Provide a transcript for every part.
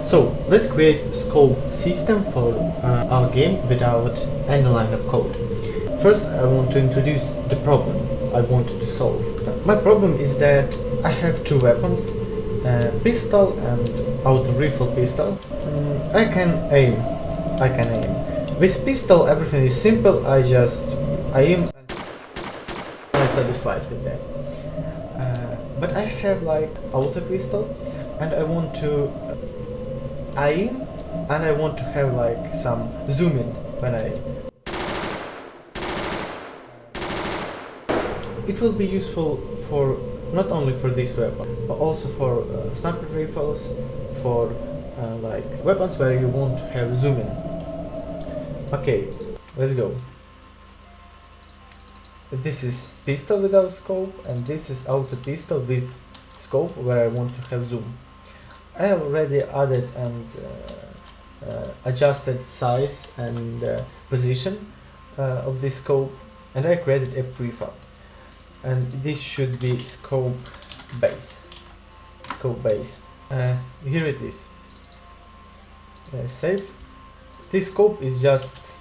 So let's create a scope system for our game without any line of code. First, I want to introduce the problem I wanted to solve. My problem is that I have two weapons, pistol and auto rifle pistol. I can aim. With pistol everything is simple, I just aim and I'm satisfied with that. But I have like auto pistol and I want to aim and I want to have like some zoom in when I... It will be useful for not only for this weapon, but also for sniper rifles, for like weapons where you want to have zoom in. Okay, let's go. This is pistol without scope and this is auto pistol with scope where I want to have zoom. I already added and adjusted size and position of this scope, and I created a prefab. And this should be scope base. Here it is. Save. This scope is just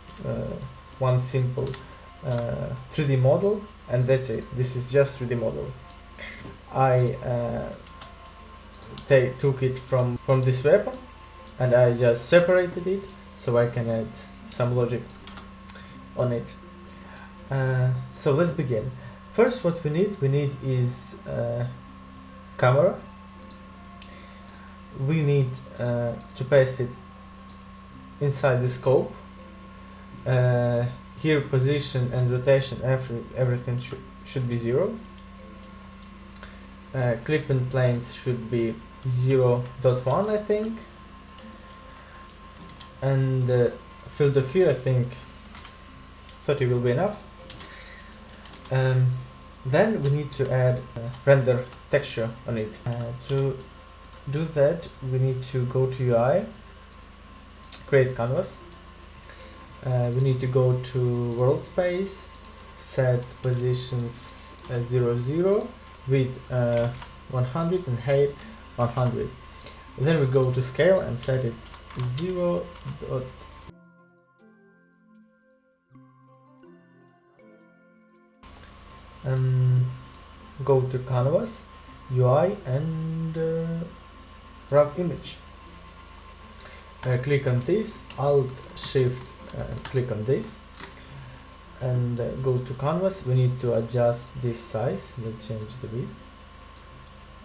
one simple 3D model, and that's it. This is just 3D model. I took it from this weapon and I just separated it so I can add some logic on it. So let's begin. First, what we need is camera. We need to paste it inside the scope. Here position and rotation, everything should be 0. Clipping planes should be 0.1, I think. And field of view, I think 30 will be enough. Then we need to add render texture on it. To do that, we need to go to UI, create canvas. We need to go to world space, set positions 0, 0, width 100 and height 100. Then we go to scale and set it 0. Go to canvas, UI and rough image. Click on this, Alt Shift click on this and go to canvas. We need to adjust this size. Let's change the width.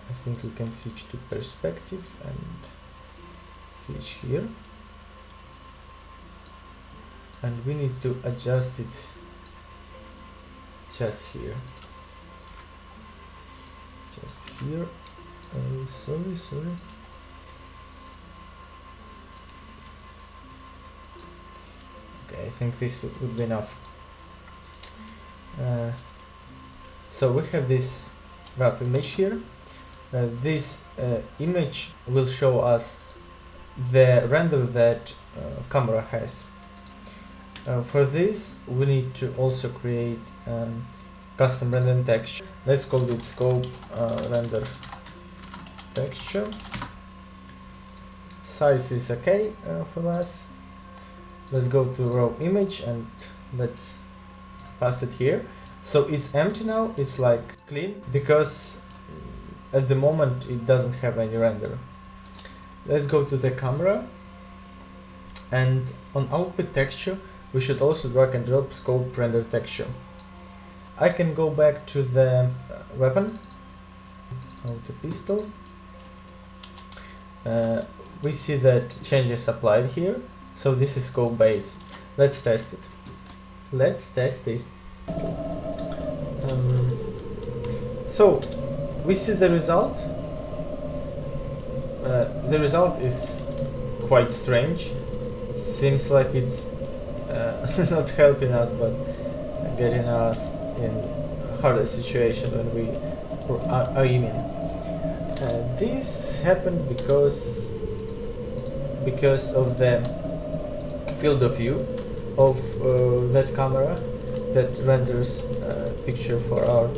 I think we can switch to perspective and switch here, and we need to adjust it just here. Oh, sorry. Okay, I think this would be enough. So we have this rough image here. This image will show us the render that camera has. For this, we need to also create custom render texture. Let's call it scope render texture. Size is okay for us. Let's go to raw image and let's pass it here. So it's empty now, it's like clean, because at the moment it doesn't have any render. Let's go to the camera, and on output texture we should also drag and drop scope render texture. I can go back to the weapon, auto pistol. We see that changes applied here. So this is scope base. Let's test it. So we see the result. The result is quite strange. Seems like it's not helping us, but getting us in a harder situation when we are aiming. This happened because of the field of view of that camera that renders picture for our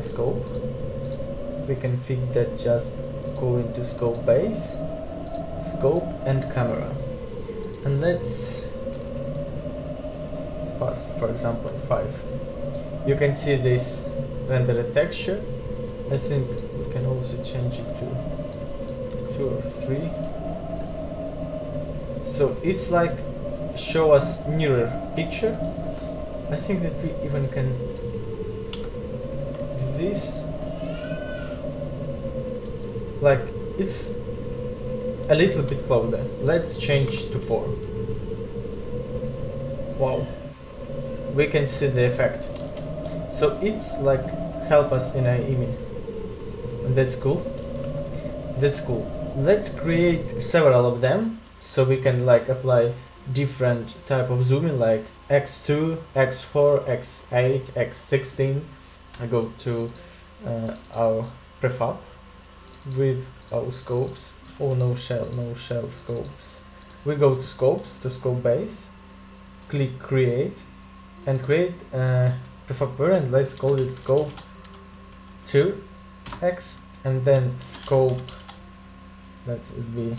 scope. We can fix that, just go into scope base scope and camera, and let's pass, for example, 5. You can see this rendered texture. I think we can also change it to 2 or 3. So it's like show us mirror picture. I think that we even can do this. Like it's a little bit closer. Let's change to 4. Wow. We can see the effect. So it's like help us in our image. And that's cool. That's cool. Let's create several of them so we can like apply different type of zooming like x2, x4, x8, x16. I go to our prefab with our scopes. Oh, no shell scopes. We go to scopes, to scope base, click create, and create prefab parent. Let's call it scope 2x, and then scope, let it be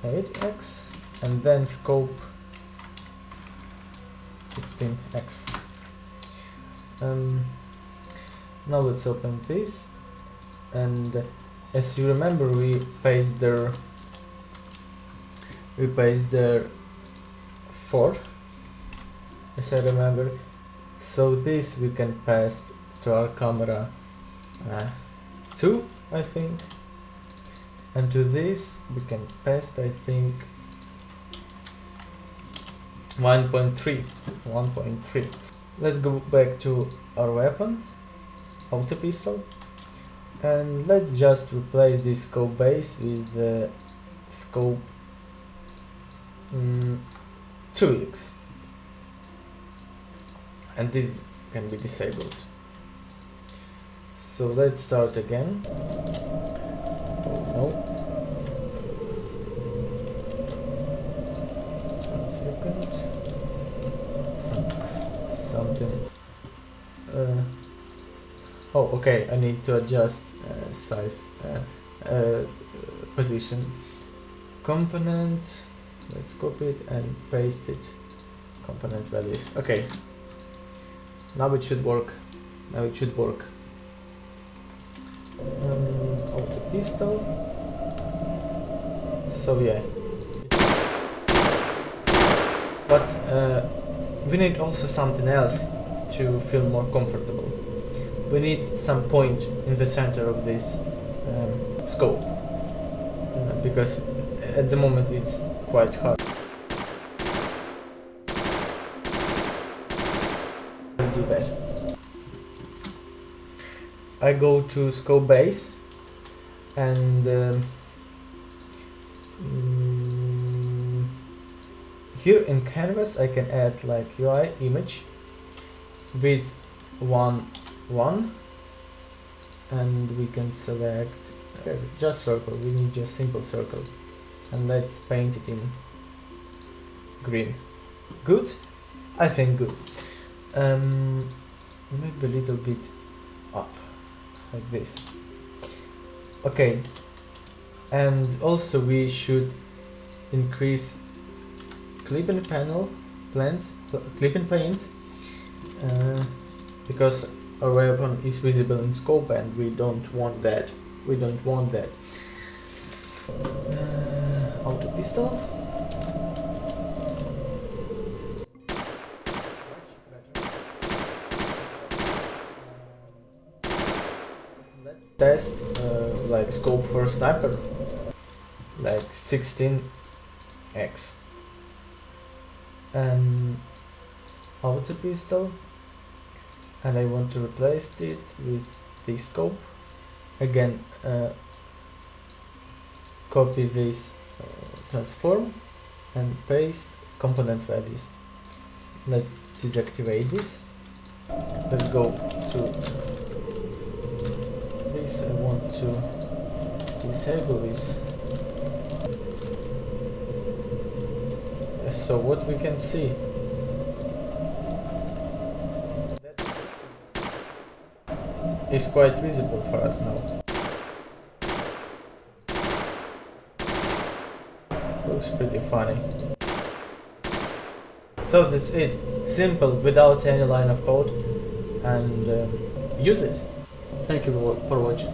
8x, and then scope 16x. Now let's open this, and as you remember, we paste there 4, as I remember. So this we can pass to our camera 2, I think, and to this we can paste, I think, 1.3. Let's go back to our weapon, auto pistol, and let's just replace this scope base with the scope 2x, and this can be disabled. So let's start again. Oh no. 1 second. Something. Oh, okay. I need to adjust size, position. Component. Let's copy it and paste it. Component values. Okay. Now it should work. Auto pistol. So yeah. But we need also something else to feel more comfortable. We need some point in the center of this scope, because at the moment it's quite hard. Let's do that. I go to scope base, and here in canvas I can add like UI image with 1, and we can select just circle. We need just simple circle, and let's paint it in green. Good? I think good. Maybe a little bit up like this. Okay, and also we should increase clipping planes, because our weapon is visible in scope, and we don't want that. Auto pistol. Let's test like scope for sniper, like 16x. Auto pistol, and I want to replace it with this scope. Again, copy this transform and paste component values. Let's deactivate this. Let's go to this. I want to disable this. So what we can see, is quite visible for us now. Looks pretty funny. So that's it. Simple, without any line of code, and use it. Thank you for watching.